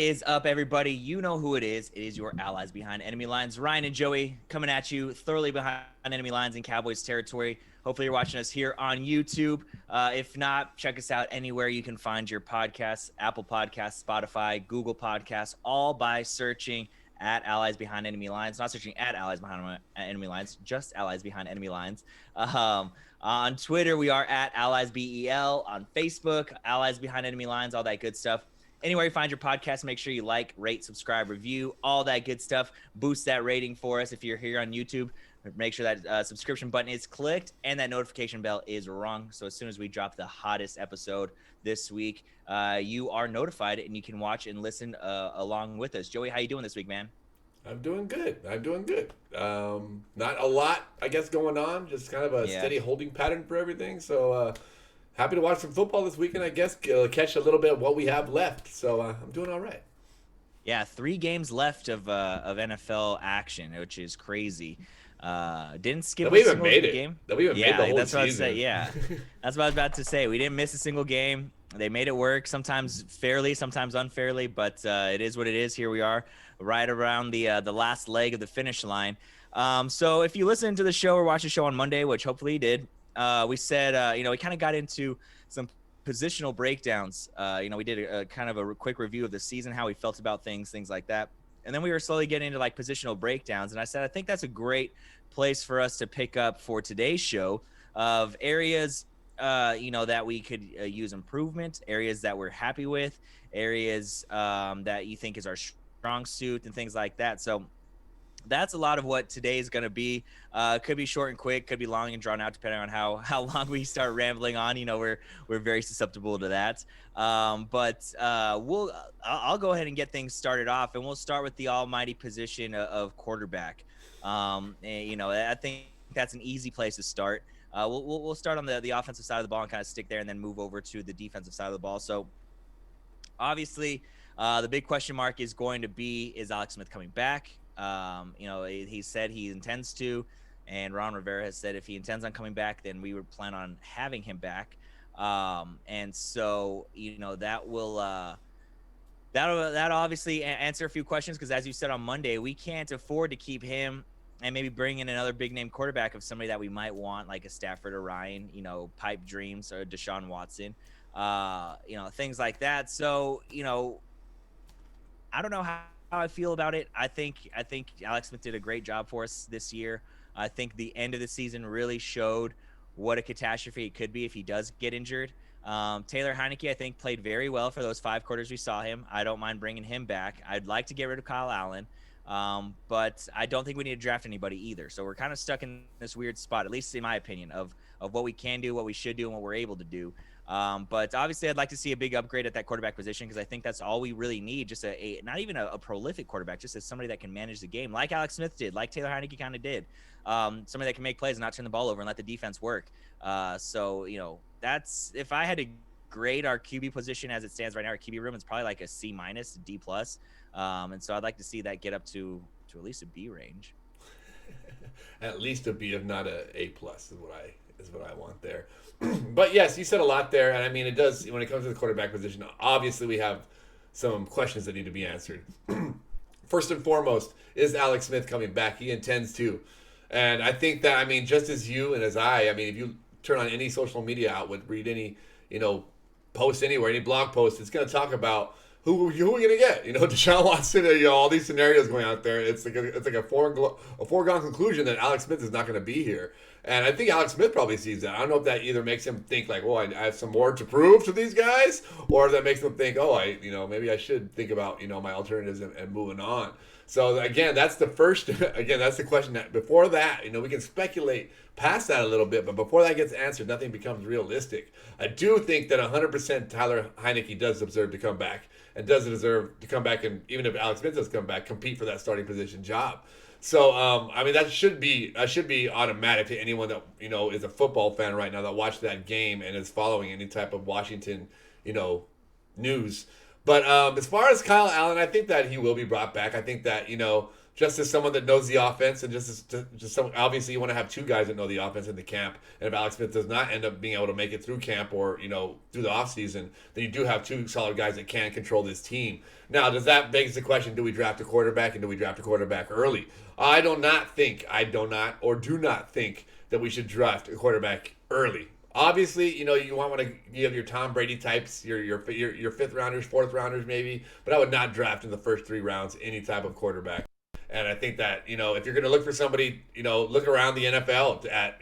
is up, everybody? You know who it is. It is your allies behind enemy lines. Ryan and Joey coming at you thoroughly behind enemy lines in Cowboys territory. Hopefully, you're watching us here on YouTube. If not, check us out anywhere you can find your podcasts: Apple Podcasts, Spotify, Google Podcasts, all by searching at Allies Behind Enemy Lines. Not searching at Allies Behind Enemy Lines, just Allies Behind Enemy Lines. On Twitter, we are at Allies BEL. On Facebook, Allies Behind Enemy Lines, all that good stuff. Anywhere you find your podcast, make sure you like, rate, subscribe, review, all that good stuff. Boost that rating for us. If you're here on YouTube, make sure that subscription button is clicked and that notification bell is rung. So as soon as we drop the hottest episode this week, you are notified and you can watch and listen along with us. Joey, how you doing this week, man? I'm doing good. Not a lot, I guess, going on. Just kind of a steady holding pattern for everything. So happy to watch some football this weekend, I guess. Catch a little bit of what we have left. So I'm doing all right. Yeah, 3 games left of NFL action, which is crazy. Didn't skip a single game. That we even made the whole that's what season. I was yeah, that's what I was about to say. We didn't miss a single game. They made it work, sometimes fairly, sometimes unfairly, but it is what it is. Here we are, right around the last leg of the finish line. So if you listen to the show or watch the show on Monday, which hopefully you did, we said we kind of got into some positional breakdowns. We did a kind of a quick review of the season, how we felt about things like that. And then we were slowly getting into like positional breakdowns. And I said, I think that's a great place for us to pick up for today's show of areas, that we could use improvement, areas that we're happy with, areas that you think is our strong suit and things like that. So that's a lot of what today is going to be. Could be short and quick, could be long and drawn out, depending on how long we start rambling on. We're very susceptible to that. But I'll go ahead and get things started off, and we'll start with the almighty position of quarterback. I think that's an easy place to start. We'll start on the offensive side of the ball and kind of stick there, and then move over to the defensive side of the ball. So obviously, the big question mark is going to be, is Alex Smith coming back? He said he intends to, and Ron Rivera has said if he intends on coming back, then we would plan on having him back. And so, that will that'll obviously answer a few questions, because as you said on Monday, we can't afford to keep him and maybe bring in another big name quarterback of somebody that we might want, like a Stafford or Ryan, pipe dreams, or Deshaun Watson, things like that. So, I don't know how I feel about it. I think Alex Smith did a great job for us this year. I think the end of the season really showed what a catastrophe it could be if he does get injured. Taylor Heineke, I think, played very well for those 5 quarters we saw him. I don't mind bringing him back. I'd like to get rid of Kyle Allen, but I don't think we need to draft anybody either. So we're kind of stuck in this weird spot, at least in my opinion, of what we can do, what we should do, and what we're able to do. But obviously, I'd like to see a big upgrade at that quarterback position, because I think that's all we really need. Just not even a prolific quarterback, just as somebody that can manage the game, like Alex Smith did, like Taylor Heineke kind of did. Somebody that can make plays and not turn the ball over and let the defense work. So that's, if I had to grade our QB position as it stands right now, our QB room, it's probably like a C-, D+. And so I'd like to see that get up to at least a B range. At least a B, if not a A+ is what I want there. But yes, you said a lot there, and I mean, it does, when it comes to the quarterback position, obviously we have some questions that need to be answered. First and foremost, is Alex Smith coming back? He intends to. And I think that, just as you and as I mean, if you turn on any social media outlet, read any, post anywhere, any blog post, it's going to talk about who are we going to get? Deshaun Watson, all these scenarios going out there. It's like a foregone conclusion that Alex Smith is not going to be here. And I think Alex Smith probably sees that. I don't know if that either makes him think like, well, I have some more to prove to these guys, or that makes him think, maybe I should think about, my alternatives and moving on. So again, that's the question. That before that, we can speculate past that a little bit, but before that gets answered, nothing becomes realistic. I do think that 100% Tyler Heineke does deserve to come back, and does deserve to come back, and even if Alex Smith does come back, compete for that starting position job. So, that should be automatic to anyone that, is a football fan right now that watched that game and is following any type of Washington, news. But as far as Kyle Allen, I think that he will be brought back. I think that, just as someone that knows the offense, and just some, obviously you want to have two guys that know the offense in the camp. And if Alex Smith does not end up being able to make it through camp or through the offseason, then you do have two solid guys that can control this team. Now, does that begs the question: do we draft a quarterback, and do we draft a quarterback early? I do not or do not think that we should draft a quarterback early. Obviously, you have your Tom Brady types, your fifth rounders, fourth rounders maybe, but I would not draft in the first 3 rounds any type of quarterback. And I think that if you're going to look for somebody, look around the NFL at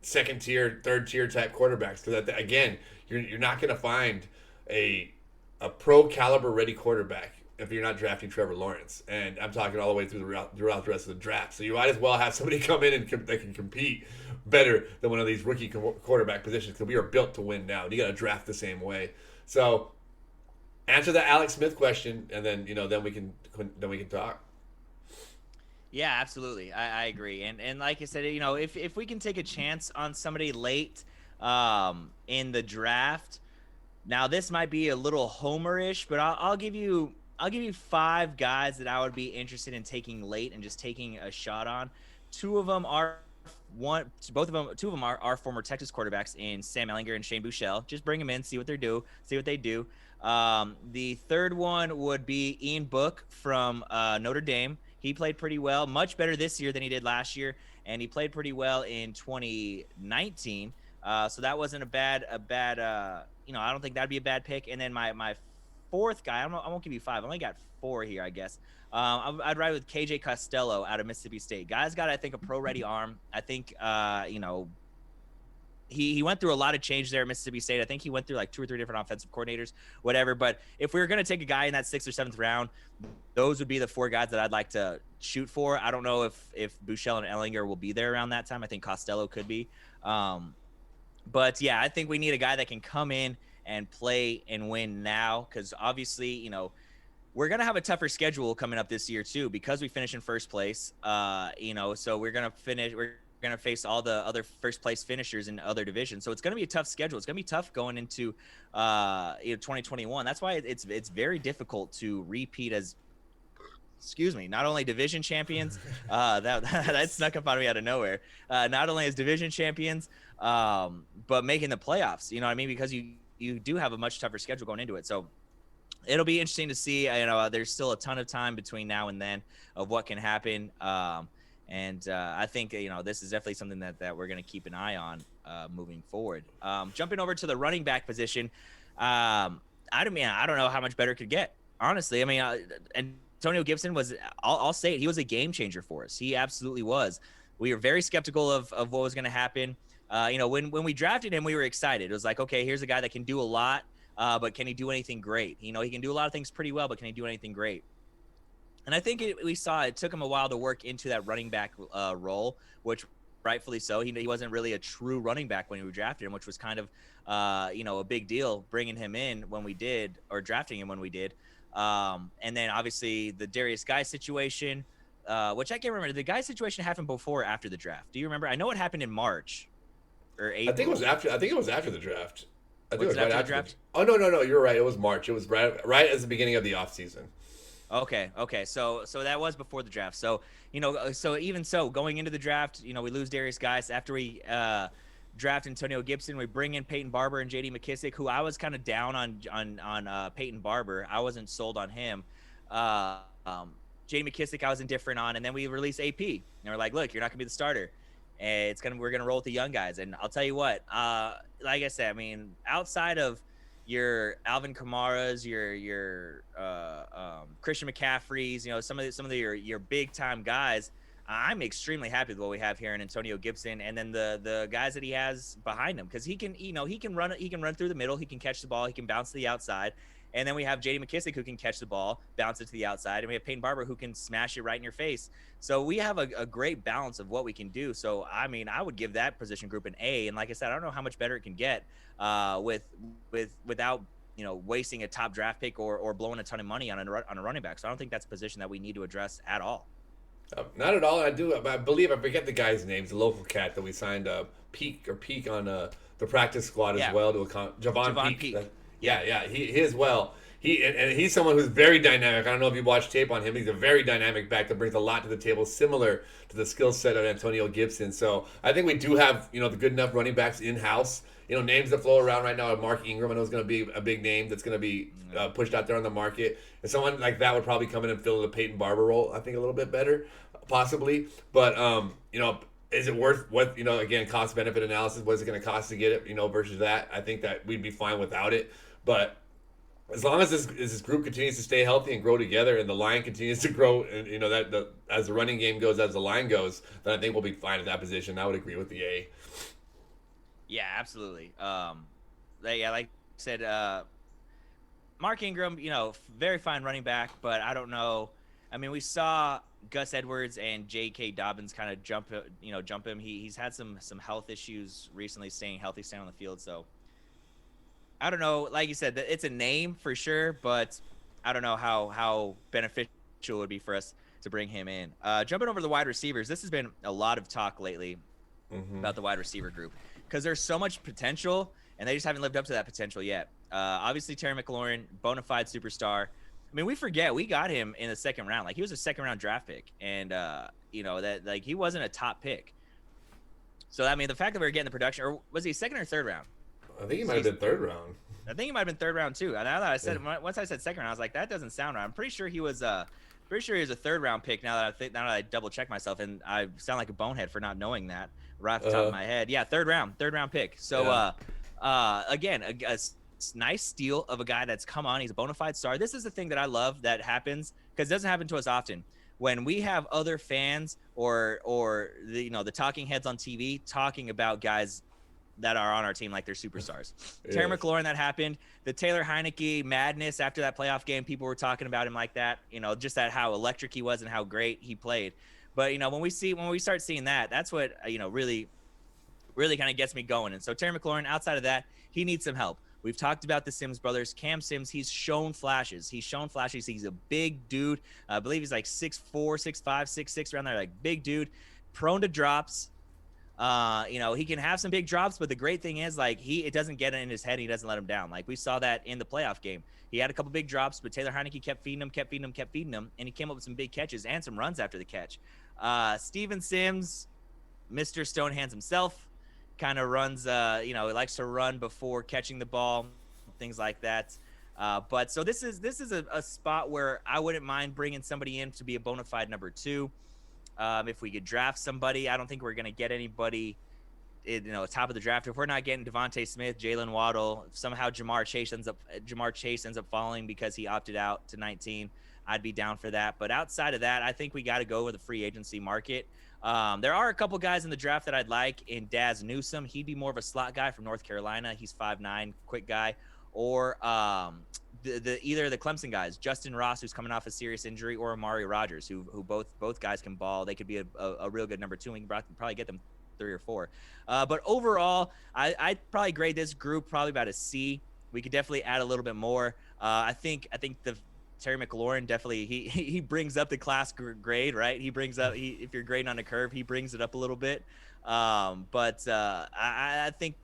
second tier, third tier type quarterbacks, because again, you're not going to find a pro caliber ready quarterback if you're not drafting Trevor Lawrence. And I'm talking all the way throughout the rest of the draft. So you might as well have somebody come in and that can compete better than one of these rookie quarterback positions, because we are built to win now. And you got to draft the same way. So answer that Alex Smith question, and then then we can talk. Yeah, absolutely. I agree. And like I said, if we can take a chance on somebody late in the draft, now this might be a little homerish, but I'll give you 5 guys that I would be interested in taking late and just taking a shot on. Two of them are two of them are former Texas quarterbacks in Sam Ehlinger and Shane Buechele. Just bring them in, see what they do. The third one would be Ian Book from Notre Dame. He played pretty well, much better this year than he did last year, and he played pretty well in 2019. So that wasn't a bad. I don't think that'd be a bad pick. And then my fourth guy, I won't give you 5. I only got 4 here, I guess. I'd ride with KJ Costello out of Mississippi State. Guy's got, I think, a pro-ready arm. I think, he went through a lot of change there at Mississippi State. I think he went through like 2 or 3 different offensive coordinators, whatever. But if we were going to take a guy in that 6th or 7th round, those would be the 4 guys that I'd like to shoot for. I don't know if Buechele and Ehlinger will be there around that time. I think Costello could be. But yeah, I think we need a guy that can come in and play and win now, because obviously, we're going to have a tougher schedule coming up this year too, because we finish in first place. So we're going to face all the other first place finishers in other divisions. So it's going to be a tough schedule. It's going to be tough going into 2021. That's why it's very difficult to repeat as, not only division champions, that snuck up on me out of nowhere. Not only as division champions, but making the playoffs, you know what I mean? Because you do have a much tougher schedule going into it. So it'll be interesting to see. There's still a ton of time between now and then of what can happen. I think, this is definitely something that we're going to keep an eye on moving forward. Jumping over to the running back position, I don't know how much better it could get. Honestly, Antonio Gibson was, I'll say it, he was a game changer for us. He absolutely was. We were very skeptical of what was going to happen. When we drafted him, we were excited. It was like, okay, here's a guy that can do a lot, but can he do anything great? He can do a lot of things pretty well, but can he do anything great? And I think we saw it took him a while to work into that running back role, which rightfully so. He wasn't really a true running back when we drafted him, which was kind of, a big deal bringing him in when we did, or drafting him when we did. And then obviously the Darius Guy situation, which I can't remember. Did the Guy situation happen before or after the draft? Do you remember? I know it happened in March or April. I think it was after the draft. I think it was right after after the draft. Oh no, you're right. It was March. It was right as the beginning of the offseason. Okay. So that was before the draft. So, even so, going into the draft, we lose Darius Guice. After we draft Antonio Gibson, we bring in Peyton Barber and J.D. McKissick, who I was kind of down on Peyton Barber. I wasn't sold on him. J.D. McKissick I was indifferent on, and then we release AP. And we're like, look, you're not gonna be the starter. And we're gonna roll with the young guys. And I'll tell you what, like I said, outside of your Alvin Kamara's, your Christian McCaffrey's, some of your big time guys, I'm extremely happy with what we have here in Antonio Gibson, and then the guys that he has behind him, because he can run through the middle, he can catch the ball, he can bounce to the outside. And then we have J.D. McKissick, who can catch the ball, bounce it to the outside. And we have Peyton Barber, who can smash it right in your face. So we have a great balance of what we can do. So, I would give that position group an A. And like I said, I don't know how much better it can get without, wasting a top draft pick or blowing a ton of money on a running back. So I don't think that's a position that we need to address at all. Not at all. I believe, I forget the guy's name, the local cat that we signed, Peak on the practice squad as well. Javon Peak. Peak. Yeah, he as well. And he's someone who's very dynamic. I don't know if you watched tape on him. He's a very dynamic back that brings a lot to the table, similar to the skill set of Antonio Gibson. So I think we do have the good enough running backs in house. Names that flow around right now. Mark Ingram, I know is going to be a big name that's going to be pushed out there on the market. And someone like that would probably come in and fill the Peyton Barber role. I think a little bit better, possibly. But is it worth what again, cost benefit analysis? What is it going to cost to get it? Versus that, I think that we'd be fine without it. But as long as this group continues to stay healthy and grow together, and the line continues to grow, and as the running game goes, as the line goes, then I think we'll be fine at that position. I would agree with the A. Yeah, absolutely. Yeah, like I said, Mark Ingram, very fine running back, but I don't know. I mean, we saw Gus Edwards and J.K. Dobbins kind of jump him. He's had some health issues recently, staying healthy, staying on the field. So I don't know. Like you said, it's a name for sure, but I don't know how beneficial it would be for us to bring him in. Jumping over to the wide receivers, this has been a lot of talk lately about the wide receiver group because there's so much potential, and they just haven't lived up to that potential yet. Obviously, Terry McLaurin, bona fide superstar. I mean, we forget we got him in the second round. Like, he was a second-round draft pick, and that like he wasn't a top pick. So I mean, the fact that we were getting the production, or was he second or third round? I think he might have been third round. I think he might have been third round too. And now that I said, once I said second round, I was like, that doesn't sound right. I'm pretty sure he was a third round pick. Now that I double check myself, and I sound like a bonehead for not knowing that right off the top of my head. Yeah, third round pick. So again, a nice steal of a guy that's come on. He's a bona fide star. This is the thing that I love that happens, because it doesn't happen to us often. When we have other fans or the talking heads on TV talking about guys that are on our team like they're superstars. Terry McLaurin, that happened. The Taylor Heineke madness after that playoff game, people were talking about him like that, just that how electric he was and how great he played. But when we start seeing that, that's what really kind of gets me going. And so Terry McLaurin, outside of that, he needs some help. We've talked about the Sims brothers. Cam Sims, he's shown flashes. He's a big dude. I believe he's like 6'4", 6'5", 6'6", around there, like big dude, prone to drops. He can have some big drops, but the great thing is, like, it doesn't get in his head. And he doesn't let him down. Like we saw that in the playoff game. He had a couple big drops, but Taylor Heineke kept feeding him, and he came up with some big catches and some runs after the catch. Steven Sims, Mr. Stonehands himself, kind of runs, he likes to run before catching the ball, things like that. But so this is a spot where I wouldn't mind bringing somebody in to be a bona fide number two. If we could draft somebody, I don't think we're going to get anybody, top of the draft. If we're not getting Devontae Smith, Jalen Waddle, if somehow Jamar Chase ends up falling because he opted out to 19, I'd be down for that. But outside of that, I think we got to go with the free agency market. There are a couple guys in the draft that I'd like. In Daz Newsome, he'd be more of a slot guy from North Carolina. He's 5'9", quick guy. Or either the Clemson guys, Justin Ross, who's coming off a serious injury, or Amari Rogers, who both guys can ball. They could be a real good number two. We can probably get them 3 or 4. But overall, I'd probably grade this group probably about a C. We could definitely add a little bit more. I think the Terry McLaurin definitely he brings up the class grade, right? He brings up if you're grading on a curve, he brings it up a little bit. But I think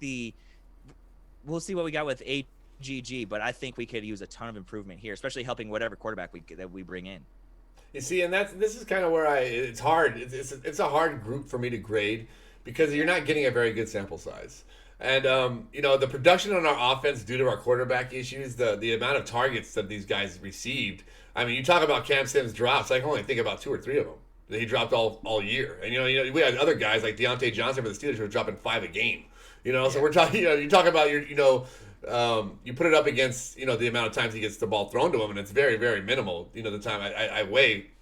we'll see what we got with AGG, but I think we could use a ton of improvement here, especially helping whatever quarterback that we bring in. You see, and this is kind of where it's hard. It's a hard group for me to grade because you're not getting a very good sample size. And, the production on our offense due to our quarterback issues, the amount of targets that these guys received. I mean, you talk about Cam Sims drops. I can only think about 2 or 3 of them that he dropped all year. And, we had other guys like Deontay Johnson for the Steelers who were dropping 5 a game. So we're talking, you talk about you put it up against, the amount of times he gets the ball thrown to him, and it's very, very minimal. The time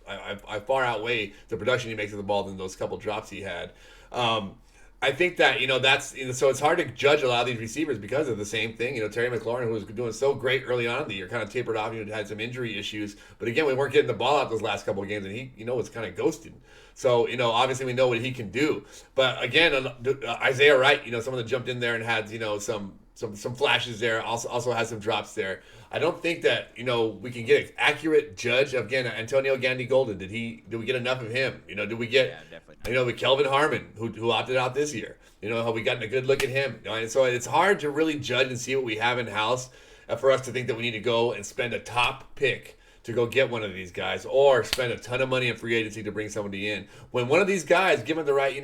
I far outweigh the production he makes of the ball than those couple drops he had. I think that, that's, so it's hard to judge a lot of these receivers because of the same thing. Terry McLaurin, who was doing so great early on in the year, kind of tapered off, had some injury issues. But again, we weren't getting the ball out those last couple of games, and he, was kind of ghosted. So, obviously we know what he can do. But again, Isaiah Wright, someone that jumped in there and had, some flashes there, also has some drops there. I don't think that, we can get an accurate judge of, again, Antonio Gandy Golden. Did we get enough of him? Did we get, with Kelvin Harmon, who opted out this year? Have we gotten a good look at him? And so it's hard to really judge and see what we have in-house. for us to think that we need to go and spend a top pick to go get one of these guys or spend a ton of money in free agency to bring somebody in. When one of these guys, given the right,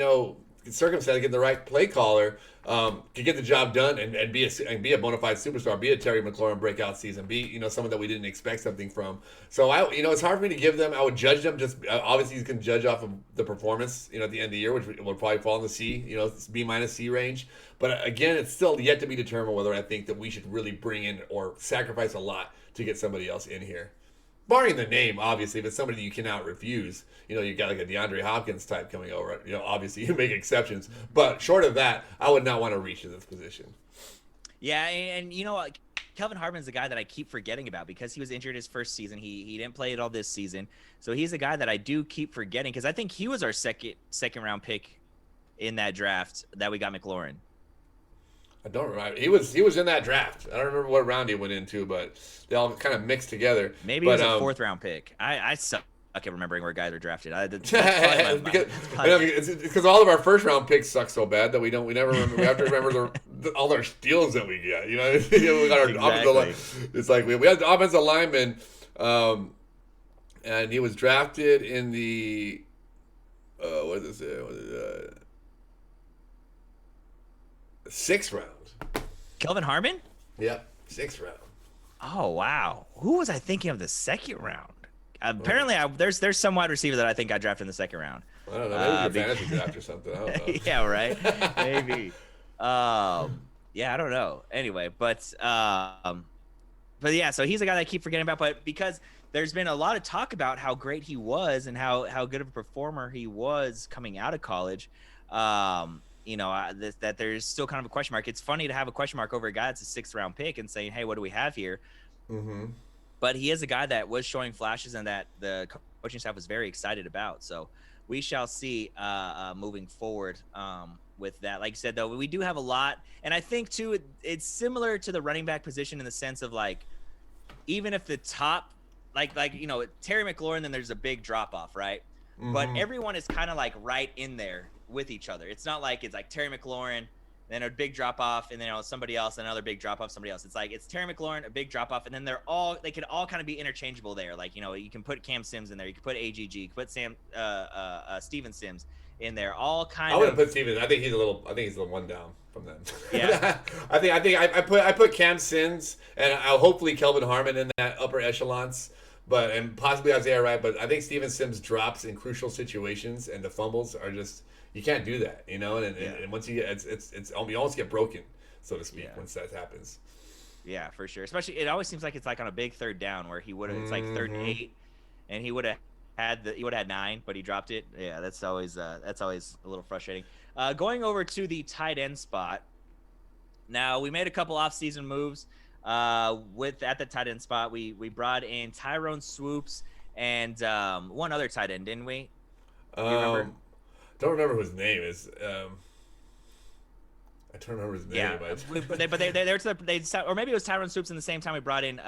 circumstance, get the right play caller, can get the job done and be a bona fide superstar, be a Terry McLaurin breakout season, be someone that we didn't expect something from. So it's hard for me to give them. I would judge them just obviously you can judge off of the performance at the end of the year, which will probably fall in the C, B minus C range. But again, it's still yet to be determined whether I think that we should really bring in or sacrifice a lot to get somebody else in here. Barring the name, obviously, if it's somebody you cannot refuse, you got like a DeAndre Hopkins type coming over, obviously you make exceptions. But short of that, I would not want to reach to this position. Yeah, and Kelvin Hartman's the guy that I keep forgetting about because he was injured his first season. He didn't play it all this season. So he's a guy that I do keep forgetting because I think he was our second round pick in that draft that we got McLaurin. I don't remember. He was in that draft. I don't remember what round he went into, but they all kind of mixed together. Maybe he was a fourth round pick. I suck at remembering where guys are drafted. Because all of our first round picks suck so bad that we never remember. We have to remember all our steals that we get. We got our offensive line. It's like we had the offensive lineman, and he was drafted in the what is it? Sixth round. Kelvin Hartman? Yeah, sixth round. Oh wow, who was I thinking of the second round? Apparently, there's some wide receiver that I think I drafted in the second round. I don't know. Maybe fantasy draft or something. I don't know. Yeah, right. Maybe. Yeah, I don't know. Anyway, but yeah, so he's a guy that I keep forgetting about. But because there's been a lot of talk about how great he was and how good of a performer he was coming out of college. That there's still kind of a question mark. It's funny to have a question mark over a guy that's a sixth round pick and saying, hey, what do we have here? Mm-hmm. But he is a guy that was showing flashes and that the coaching staff was very excited about. So we shall see moving forward with that. Like I said, though, we do have a lot. And I think, too, it's similar to the running back position in the sense of, like, even if the top, Terry McLaurin, then there's a big drop-off, right? Mm-hmm. But everyone is kind of, like, right in there with each other. It's not like it's like Terry McLaurin, then a big drop off, and then somebody else, another big drop off, somebody else. It's like it's Terry McLaurin, a big drop off, and then they could all kind of be interchangeable there. Like you can put Cam Sims in there, you can put AGG, you can put Steven Sims in there. All kind. I wouldn't put Steven. I think he's a little one down from them. Yeah. I put Cam Sims and I'll hopefully Kelvin Hartman in that upper echelons. And possibly Isaiah Wright, but I think Steven Sims drops in crucial situations, and the fumbles are just. You can't do that, and once you get it's you almost get broken, so to speak, once that happens. Yeah, for sure. Especially, it always seems like it's like on a big third down where he would have. It's like 3rd and 8, and he would have had 9, but he dropped it. Yeah, that's always a little frustrating. Going over to the tight end spot. Now we made a couple off-season moves. At the tight end spot, we brought in Tyrone Swoops and one other tight end, didn't we? You remember? Don't remember who his name is. I don't remember his name. Yeah, or maybe it was Tyrone Swoops. In the same time, we brought in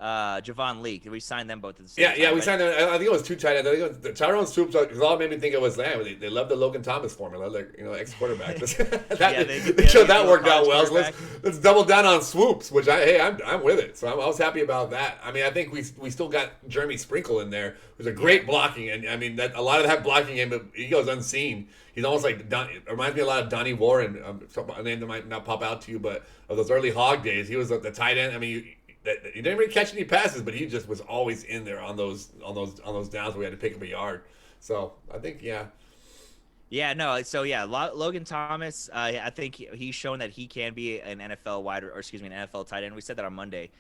Javon Leak. We signed them both at the same time. Yeah, we signed them. I think it was 2 tight ends. I think it was Tyrone Swoops. Because all it made me think it was them. They love the Logan Thomas formula, ex-quarterback. They showed that worked out well. So let's double down on Swoops, which I'm with it. So I was happy about that. I mean, I think we still got Jeremy Sprinkle in there, who's a great blocking, and I mean a lot of that blocking game, but he goes unseen. He's almost like it reminds me a lot of Donnie Warren, a name that might not pop out to you, but of those early Hog days, he was the tight end. I mean. He didn't really catch any passes, but he just was always in there on those downs where we had to pick up a yard. So I think, yeah. Yeah, no. So yeah, Logan Thomas. I think he's shown that he can be an NFL an NFL tight end. We said that on Monday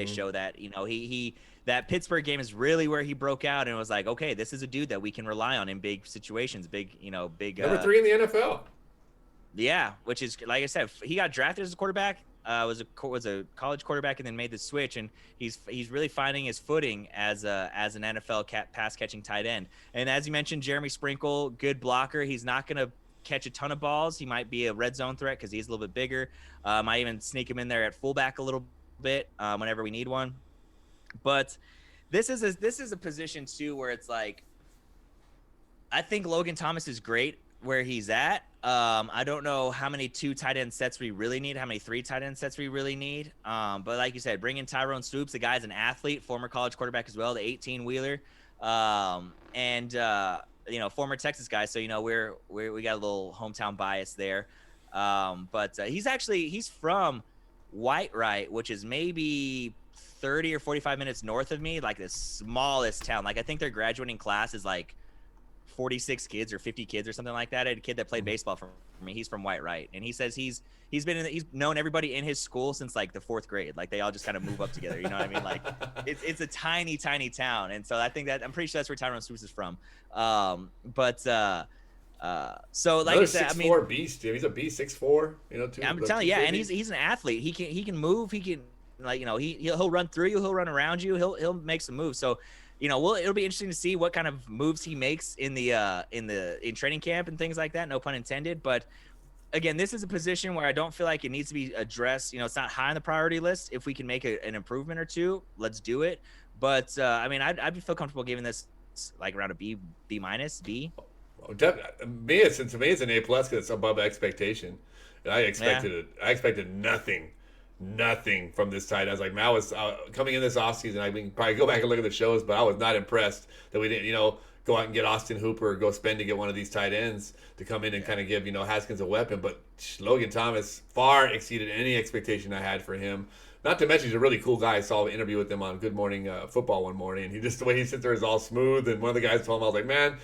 show that he that Pittsburgh game is really where he broke out and was like, okay, this is a dude that we can rely on in big situations, big. Number 3 in the NFL. Yeah, which is like I said, he got drafted as a quarterback. Was a college quarterback and then made the switch, and he's really finding his footing as an NFL pass catching tight end. And as you mentioned, Jeremy Sprinkle, good blocker. He's not going to catch a ton of balls. He might be a red zone threat because he's a little bit bigger. Might even sneak him in there at fullback a little bit whenever we need one. But this is a position too where it's like I think Logan Thomas is great where he's at. I don't know how many 2 tight end sets we really need, how many 3 tight end sets we really need. But like you said, bring in Tyrone Stoops. The guy's an athlete, former college quarterback as well, the 18-wheeler. And former Texas guy. So, we got a little hometown bias there. But he's from Whitewright, which is maybe 30 or 45 minutes north of me, like the smallest town. Like I think their graduating class is like 46 kids or 50 kids or something like that. I had a kid that played baseball for me. He's from Whitewright, and he says he's known everybody in his school since like the 4th grade. Like they all just kind of move up together. You know what I mean? Like it's a tiny town, and so I think that I'm pretty sure that's where Tyrone Stoops is from. So like Another I said, 6'4" beast, dude. He's a beast, 6'4", too. I'm telling you, yeah, and he's an athlete. He can move. He can he'll run through you. He'll run around you. He'll make some moves. So, it'll be interesting to see what kind of moves he makes in training camp and things like that. No pun intended. But again, this is a position where I don't feel like it needs to be addressed. It's not high on the priority list. If we can make an improvement or two, let's do it. But I'd feel comfortable giving this like around a B minus B. To me, it's an A plus because it's above expectation. And I expected nothing from this tight end. I was like, man, I was coming in this offseason. I mean, probably go back and look at the shows, but I was not impressed that we didn't, go out and get Austin Hooper or go spend to get one of these tight ends to come in and kind of give, Haskins a weapon. But Logan Thomas far exceeded any expectation I had for him. Not to mention, he's a really cool guy. I saw an interview with him on Good Morning Football one morning, and the way he sits there is all smooth. And one of the guys told him, I was like, man,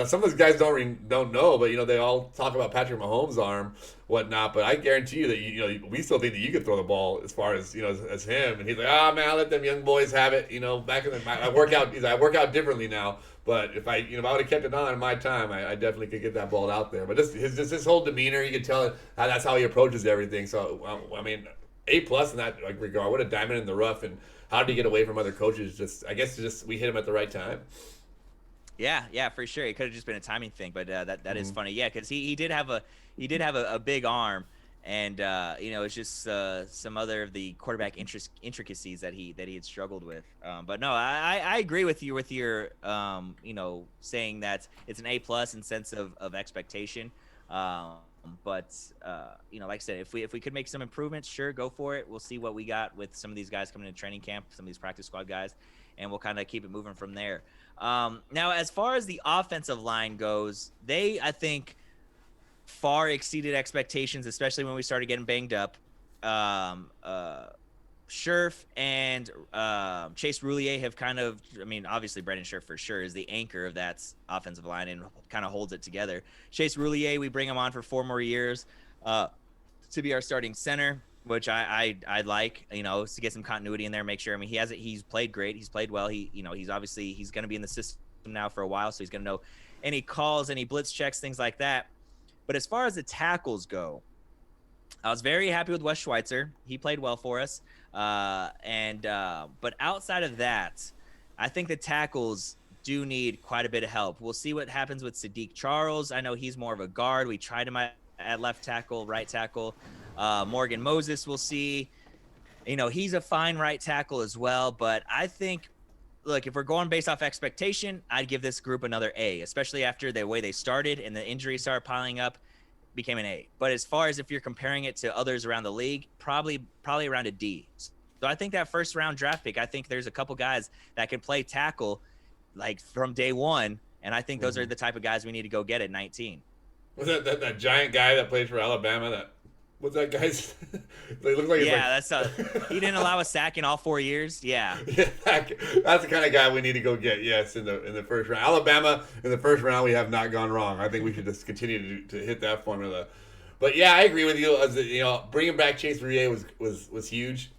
some of those guys don't know, but they all talk about Patrick Mahomes' arm, whatnot. But I guarantee you that we still think that you could throw the ball as far as as him. And he's like, man, I'll let them young boys have it. Back in I work out differently now. But if I would have kept it on in my time, I definitely could get that ball out there. But his whole demeanor, you could tell that's how he approaches everything. So A plus in that regard. What a diamond in the rough, and how did he get away from other coaches? I guess we hit him at the right time. Yeah, for sure. It could have just been a timing thing, but that is funny. Yeah, because he did have a big arm, and it's just some other of the quarterback intricacies that he had struggled with. But no, I agree with you with your saying that it's an A plus in sense of expectation. But like I said, if we could make some improvements, sure, go for it. We'll see what we got with some of these guys coming into training camp, some of these practice squad guys, and we'll kind of keep it moving from there. Now, as far as the offensive line goes, I think, far exceeded expectations, especially when we started getting banged up. Scherf and Chase Roulier have kind of, obviously Brandon Scherf for sure is the anchor of that offensive line and kind of holds it together. Chase Roulier, we bring him on for 4 more years to be our starting center, which I like, to get some continuity in there, make sure. He's played great. He's played well. He's going to be in the system now for a while, so he's going to know any calls, any blitz checks, things like that. But as far as the tackles go, I was very happy with Wes Schweitzer. He played well for us. But outside of that, I think the tackles do need quite a bit of help. We'll see what happens with Sadiq Charles. I know he's more of a guard. We tried him at left tackle, right tackle. Morgan Moses, we'll see. He's a fine right tackle as well. But I think, look, if we're going based off expectation, I'd give this group another A, especially after the way they started and the injuries started piling up. Became an A. But as far as if you're comparing it to others around the league, probably around a D. So I think that first round draft pick, I think there's a couple guys that can play tackle like from day one, and I think those are the type of guys we need to go get at 19. Was that giant guy that plays for Alabama? What's that guy's? They look like he didn't allow a sack in all 4 years. Yeah, that's the kind of guy we need to go get. Yes, in the first round, Alabama in the first round, we have not gone wrong. I think we should just continue to hit that formula. But yeah, I agree with you. Bringing back Chase Roulier was huge.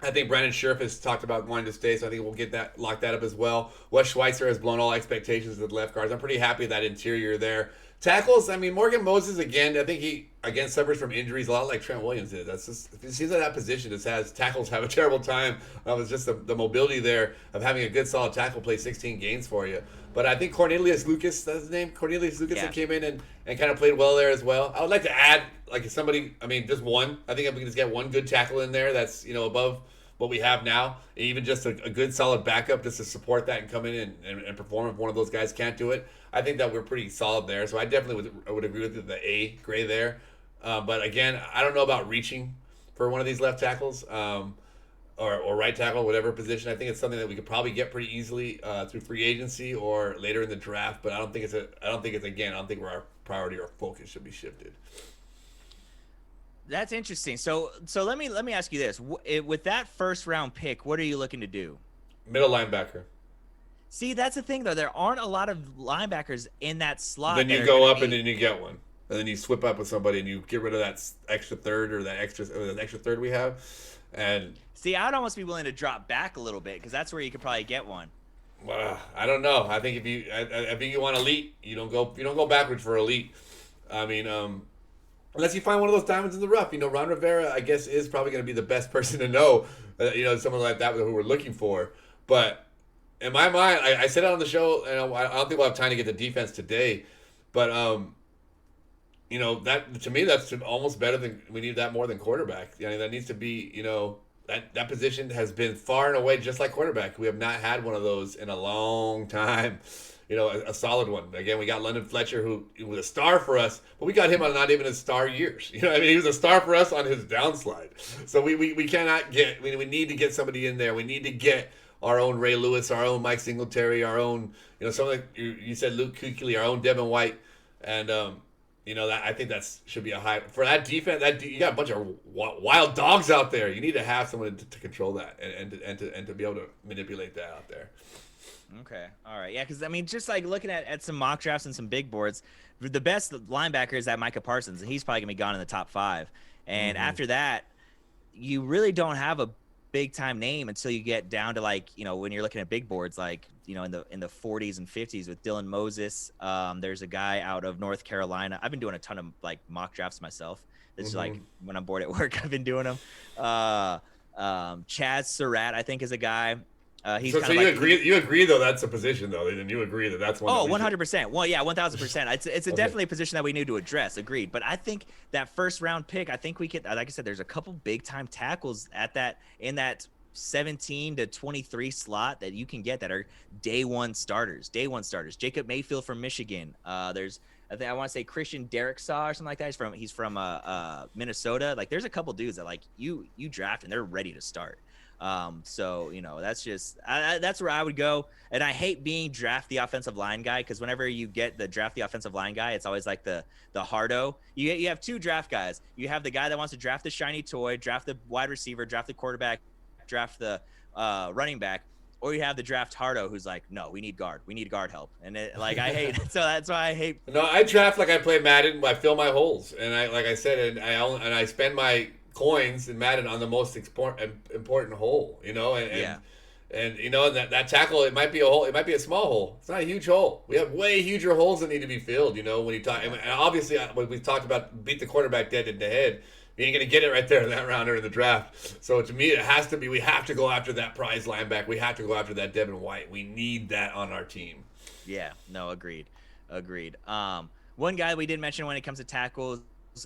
I think Brandon Scherf has talked about wanting to stay, so I think we'll lock that up as well. Wes Schweitzer has blown all expectations with left guards. I'm pretty happy with that interior there. Tackles, Morgan Moses, again, I think he, suffers from injuries a lot like Trent Williams did. That's just, it seems like that position just has tackles have a terrible time. It's just the mobility there of having a good, solid tackle play 16 games for you. But I think Cornelius Lucas, that's his name, that came in and kind of played well there as well. I would like to add, just one. I think if we can just get one good tackle in there that's, above what we have now, even just a good solid backup just to support that and come in and perform if one of those guys can't do it. I think that we're pretty solid there. So I definitely would agree with the A grade there. But again, I don't know about reaching for one of these left tackles. Or right tackle, whatever position. I think it's something that we could probably get pretty easily through free agency or later in the draft. But I don't think it's where our priority or focus should be shifted. That's interesting. So let me ask you this: with that first round pick, what are you looking to do? Middle linebacker. See, that's the thing though. There aren't a lot of linebackers in that slot. Then you go up and then you get one, and then you swip up with somebody and you get rid of that extra third or that extra third we have. And see, I'd almost be willing to drop back a little bit because that's where you could probably get one. I don't know. I think I think you want elite, you don't go backwards for elite. I mean, unless you find one of those diamonds in the rough. Ron Rivera, I guess, is probably going to be the best person to know. Someone like that who we're looking for. But in my mind, I said it on the show, and I don't think we'll have time to get the defense today. But that to me, that's almost better than we need that more than quarterback. That needs to be, that position has been far and away just like quarterback. We have not had one of those in a long time. A solid one. Again, we got London Fletcher, who was a star for us, but we got him on not even his star years. He was a star for us on his downslide. So we cannot get. We need to get somebody in there. We need to get our own Ray Lewis, our own Mike Singletary, our own, someone like you said, Luke Kuechly, our own Devin White, and that I think that should be a high for that defense. You got a bunch of wild dogs out there. You need to have someone to control that and to be able to manipulate that out there. Okay. All right. Yeah, because, just like looking at some mock drafts and some big boards, the best linebacker is that Micah Parsons, and he's probably going to be gone in the top 5. And after that, you really don't have a big-time name until you get down to, when you're looking at big boards, in the 40s and 50s with Dylan Moses. There's a guy out of North Carolina. I've been doing a ton of, mock drafts myself. It's when I'm bored at work, I've been doing them. Chaz Surratt, I think, is a guy. So you agree though that's a position though, then you agree that's one. Oh, 100%. Well, yeah, 1000%. It's definitely a position that we need to address. Agreed. But I think that first round pick, I think we could, like I said, there's a couple big time tackles in that 17 to 23 slot that you can get that are day one starters. Jacob Mayfield from Michigan. I want to say Christian Derricksaw or something like that. He's from Minnesota. There's a couple dudes that you draft and they're ready to start. So that's just that's where I would go. And I hate being draft the offensive line guy, because whenever you get the draft the offensive line guy, it's always like the hardo. You have two draft guys. You have the guy that wants to draft the shiny toy, draft the wide receiver, draft the quarterback, draft the running back, or you have the draft hardo who's like, no, we need guard help. And I hate it. So that's why I hate. No, I draft like I play Madden. I fill my holes, and I spend my coins in Madden on the most important hole, and that tackle, it might be a hole, it might be a small hole. It's not a huge hole. We have way huger holes that need to be filled. When you talk, and obviously when we talked about beat the quarterback dead in the head, you ain't gonna get it right there in that round or in the draft. So to me, it has to be. We have to go after that prize linebacker. We have to go after that Devin White. We need that on our team. Yeah. No. Agreed. One guy we didn't mention when it comes to tackles.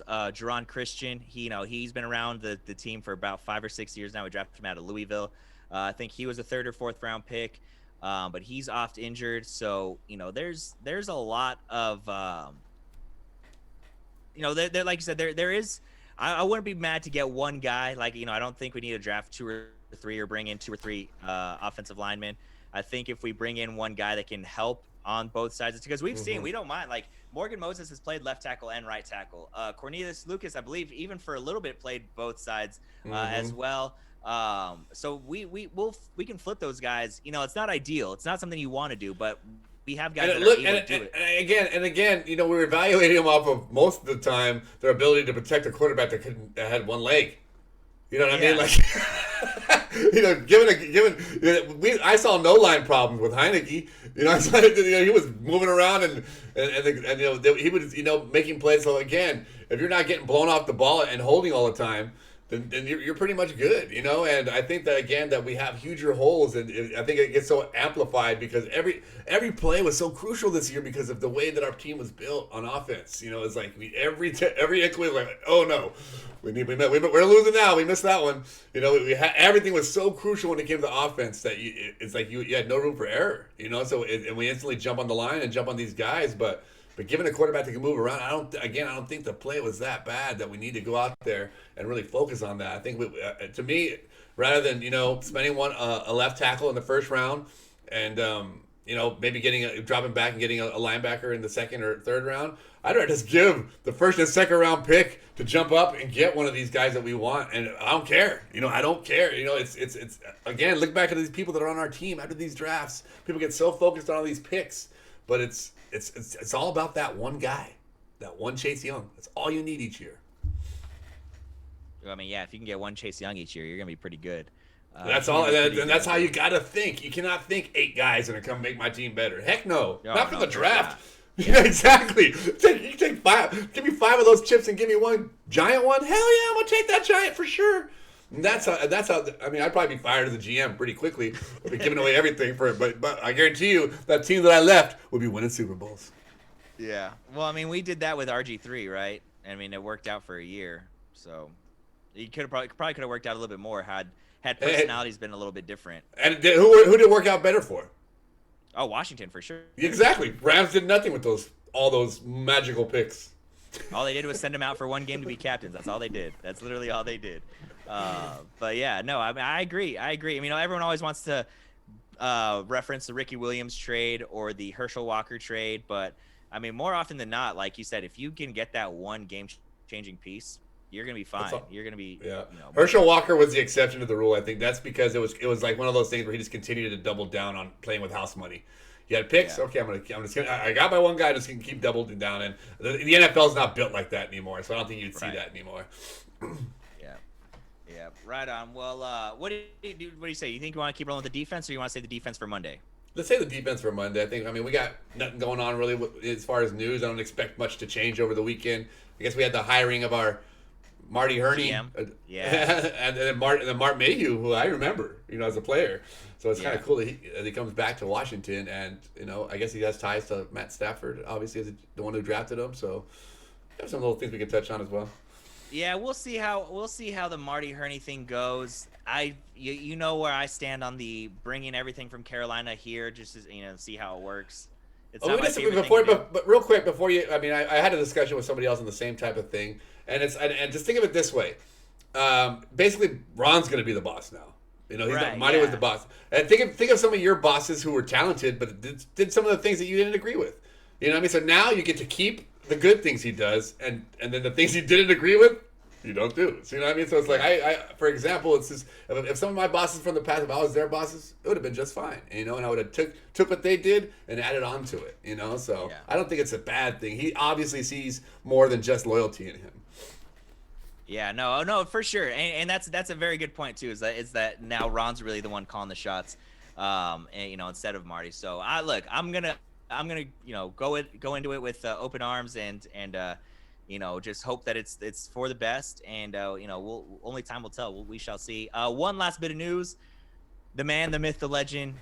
Jerron Christian, he's been around the team for about 5 or 6 years now. We drafted him out of Louisville. I think he was a 3rd or 4th round pick, but he's oft injured. So there's a lot of there like you said, there is. I wouldn't be mad to get one guy. I don't think we need to draft 2 or 3 or bring in 2 or 3 offensive linemen. I think if we bring in one guy that can help on both sides, because we've seen, we don't mind. Morgan Moses has played left tackle and right tackle. Cornelius Lucas, I believe, even for a little bit, played both sides as well. So we can flip those guys. It's not ideal. It's not something you want to do, but we have guys that are able to do it. And again, we're evaluating them off of most of the time their ability to protect a quarterback that had one leg. You know what I mean? I saw no line problems with Heineke. I saw he was moving around and he was making plays. So again, if you're not getting blown off the ball and holding all the time, then you're pretty much good, you know. And I think that again that we have huger holes, and I think it gets so amplified because every play was so crucial this year because of the way that our team was built on offense. You know, it's like every increment was like, oh no, we're losing now. We missed that one. You know, everything was so crucial when it came to offense that it's like you had no room for error. You know, so and we instantly jump on the line and jump on these guys, But given a quarterback that can move around, I don't think the play was that bad that we need to go out there and really focus on that. I think to me, rather than spending a left tackle in the first round, and maybe dropping back and getting a linebacker in the second or third round, I'd rather just give the first and second round pick to jump up and get one of these guys that we want. And I don't care. I don't care. It's again, look back at these people that are on our team after these drafts. People get so focused on all these picks, but it's all about that one guy, that one Chase Young. That's all you need each year. I mean, yeah, if you can get one Chase Young each year, you're gonna be pretty good. That's all, and that's how you gotta think. You cannot think 8 guys are gonna come make my team better. Heck no, not for the draft. Yeah, exactly. You take 5. Give me 5 of those chips and give me one giant one. Hell yeah, I'm gonna take that giant for sure. And that's how. I mean, I'd probably be fired as a GM pretty quickly. I'd be giving away everything for it. But I guarantee you, that team that I left would be winning Super Bowls. Yeah. Well, I mean, we did that with RG3, right? I mean, it worked out for a year. So you could have probably could have worked out a little bit more had personalities been a little bit different. And who did it work out better for? Oh, Washington for sure. Exactly. Rams did nothing with all those magical picks. All they did was send him out for one game to be captains. That's all they did. That's literally all they did. But yeah, no, I mean, I agree. I mean, everyone always wants to reference the Ricky Williams trade or the Herschel Walker trade, but I mean, more often than not, like you said, if you can get that one game-changing piece, you're gonna be fine. You're gonna be. Yeah. Herschel Walker was the exception to the rule. I think that's because it was like one of those things where he just continued to double down on playing with house money. He had picks. Yeah. Okay, I got my one guy. Just gonna keep doubling down. And the NFL is not built like that anymore, so I don't think you'd see that anymore. Yeah, right on. Well, what do you say? You think you want to keep rolling with the defense, or you want to say the defense for Monday? Let's say the defense for Monday. I mean, we got nothing going on really as far as news. I don't expect much to change over the weekend. I guess we had the hiring of our Marty Herney, and then Mark Mayhew, who I remember, as a player. So it's kind of cool that he comes back to Washington, and I guess he has ties to Matt Stafford, obviously, as the one who drafted him. So there's some little things we can touch on as well. Yeah, we'll see how the Marty Herney thing goes. You know where I stand on the bringing everything from Carolina here, just as see how it works. It's not my favorite thing to do. But real quick before you, I mean, I had a discussion with somebody else on the same type of thing, and just think of it this way. Basically, Ron's going to be the boss now. Marty was the boss. And think of some of your bosses who were talented, but did some of the things that you didn't agree with. You know what I mean? So now you get to keep the good things he does, and then the things he didn't agree with, you don't do. So you know what I mean? So it's like I for example, it's just if some of my bosses from the past, if I was their bosses, it would have been just fine. And I would have took what they did and added on to it. So I don't think it's a bad thing. He obviously sees more than just loyalty in him. Yeah, no, for sure, and that's a very good point too. Is that now Ron's really the one calling the shots, and instead of Marty. So I'm gonna go into it with open arms and just hope that it's for the best, and only time will tell. We shall see. One last bit of news: the man, the myth, the legend,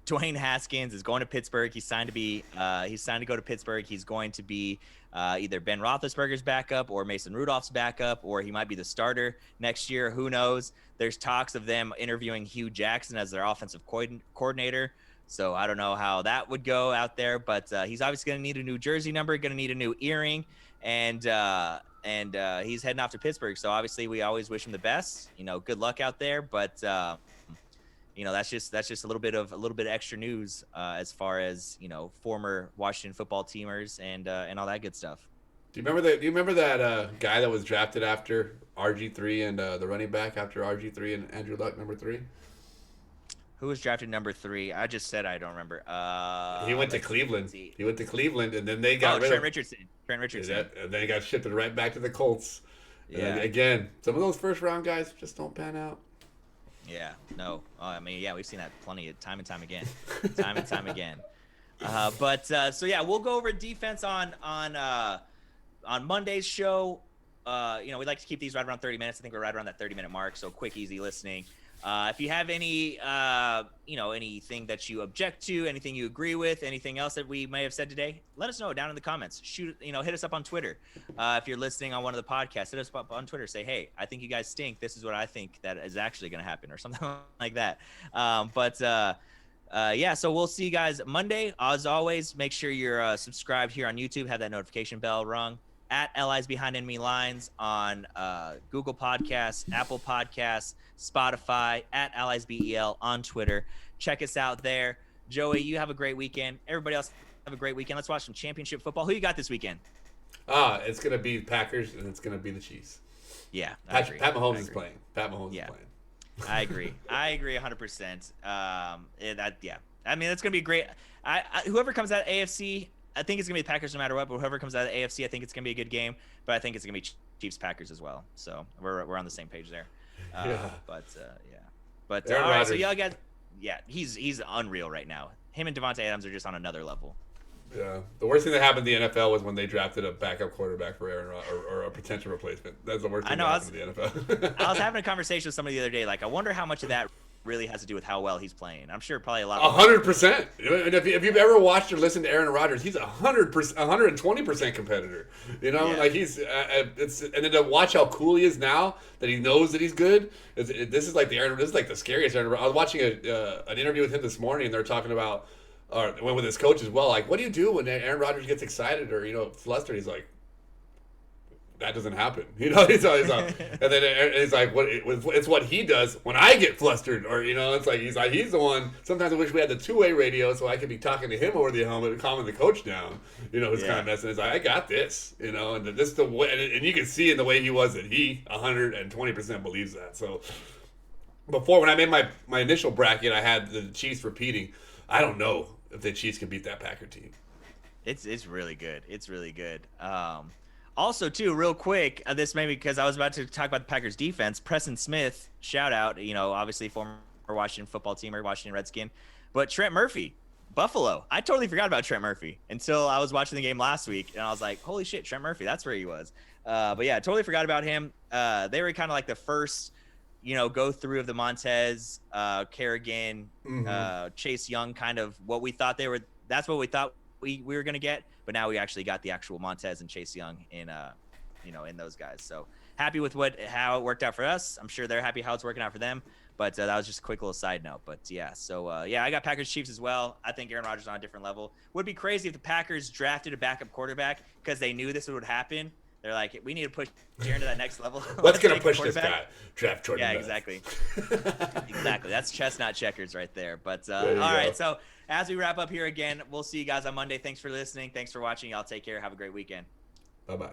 Dwayne Haskins is going to Pittsburgh. He's signed to go to Pittsburgh. He's going to be either Ben Roethlisberger's backup or Mason Rudolph's backup, or he might be the starter next year. Who knows? There's talks of them interviewing Hugh Jackson as their offensive coordinator. So I don't know how that would go out there, but he's obviously going to need a new jersey number, going to need a new earring, and he's heading off to Pittsburgh. So obviously we always wish him the best. Good luck out there, but that's just a little bit of extra news as far as former Washington football teamers and all that good stuff. Do you remember that guy that was drafted after RG3 and the running back after RG3 and Andrew Luck, number 3? Who was drafted number 3? I just said I don't remember. He went to Cleveland. He went to Cleveland, and then they got rid Trent of Richardson. Trent Richardson. And then he got shifted right back to the Colts. Yeah. Again, some of those first round guys just don't pan out. Yeah. No. I mean, yeah, we've seen that plenty of time and time again. Time and time again. So yeah, we'll go over defense on Monday's show. we'd like to keep these right around 30 minutes. I think we're right around that 30-minute mark. So quick, easy listening. If you have any, anything that you object to, anything you agree with, anything else that we may have said today, let us know down in the comments. Hit us up on Twitter. If you're listening on one of the podcasts, hit us up on Twitter. Say, hey, I think you guys stink. This is what I think that is actually going to happen, or something like that. So we'll see you guys Monday. As always, make sure you're subscribed here on YouTube. Have that notification bell rung. At Allies Behind Enemy Lines on Google Podcasts, Apple Podcasts, Spotify, at Allies BEL on Twitter. Check us out there. Joey, you have a great weekend. Everybody else have a great weekend. Let's watch some championship football. Who you got this weekend? It's going to be the Packers, and it's going to be the Chiefs. Yeah, Pat Mahomes is playing. Pat Mahomes is playing. I agree. I agree 100%. I mean, it's going to be great. Whoever comes out of AFC, I think it's going to be the Packers no matter what, but whoever comes out of the AFC, I think it's going to be a good game, but I think it's going to be Chiefs-Packers as well. So we're on the same page there. But all right, so y'all guys, he's unreal right now. Him and Devontae Adams are just on another level. Yeah, the worst thing that happened in the NFL was when they drafted a backup quarterback for Aaron Rodgers, or a potential replacement. That's the worst thing that happened in the NFL. I was having a conversation with somebody the other day. Like, I wonder how much of that really has to do with how well he's playing. I'm sure probably a lot. 100%. And if you've ever watched or listened to Aaron Rodgers, he's 100%, 120% competitor. Like he's and then to watch how cool he is now that he knows that he's good. This is like the scariest Aaron. I was watching an interview with him this morning, and they're talking about. Or with his coach as well, like, what do you do when Aaron Rodgers gets excited or flustered? He's like, that doesn't happen, He's like, and then he's like, it's what he does when I get flustered, or it's like he's the one. Sometimes I wish we had the two-way radio so I could be talking to him over the helmet and calming the coach down. Who's kind of messing. It's like, I got this, and this the way, and you can see in the way he was that he 120% believes that. So before, when I made my initial bracket, I had the Chiefs repeating. I don't know if the Chiefs can beat that Packer team. It's really good. It's really good. Also, too, real quick, this maybe because I was about to talk about the Packers defense. Preston Smith, shout out, obviously former Washington football teamer, Washington Redskin. But Trent Murphy, Buffalo. I totally forgot about Trent Murphy until I was watching the game last week, and I was like, holy shit, Trent Murphy, that's where he was. But yeah, totally forgot about him. They were kind of like the first, go through of the Montez, Kerrigan, Chase Young, kind of what we thought they were. That's what we thought we were going to get. But now we actually got the actual Montez and Chase Young in those guys. So happy with how it worked out for us. I'm sure they're happy how it's working out for them. But that was just a quick little side note. But yeah, so I got Packers Chiefs as well. I think Aaron Rodgers is on a different level. Would be crazy if the Packers drafted a backup quarterback because they knew this would happen. They're like, we need to push Aaron to that next level. Let's get to push this guy. Draft Jordan. Yeah, exactly. Exactly. That's chestnut checkers right there. But all right, so as we wrap up here again, we'll see you guys on Monday. Thanks for listening. Thanks for watching. Y'all take care. Have a great weekend. Bye-bye.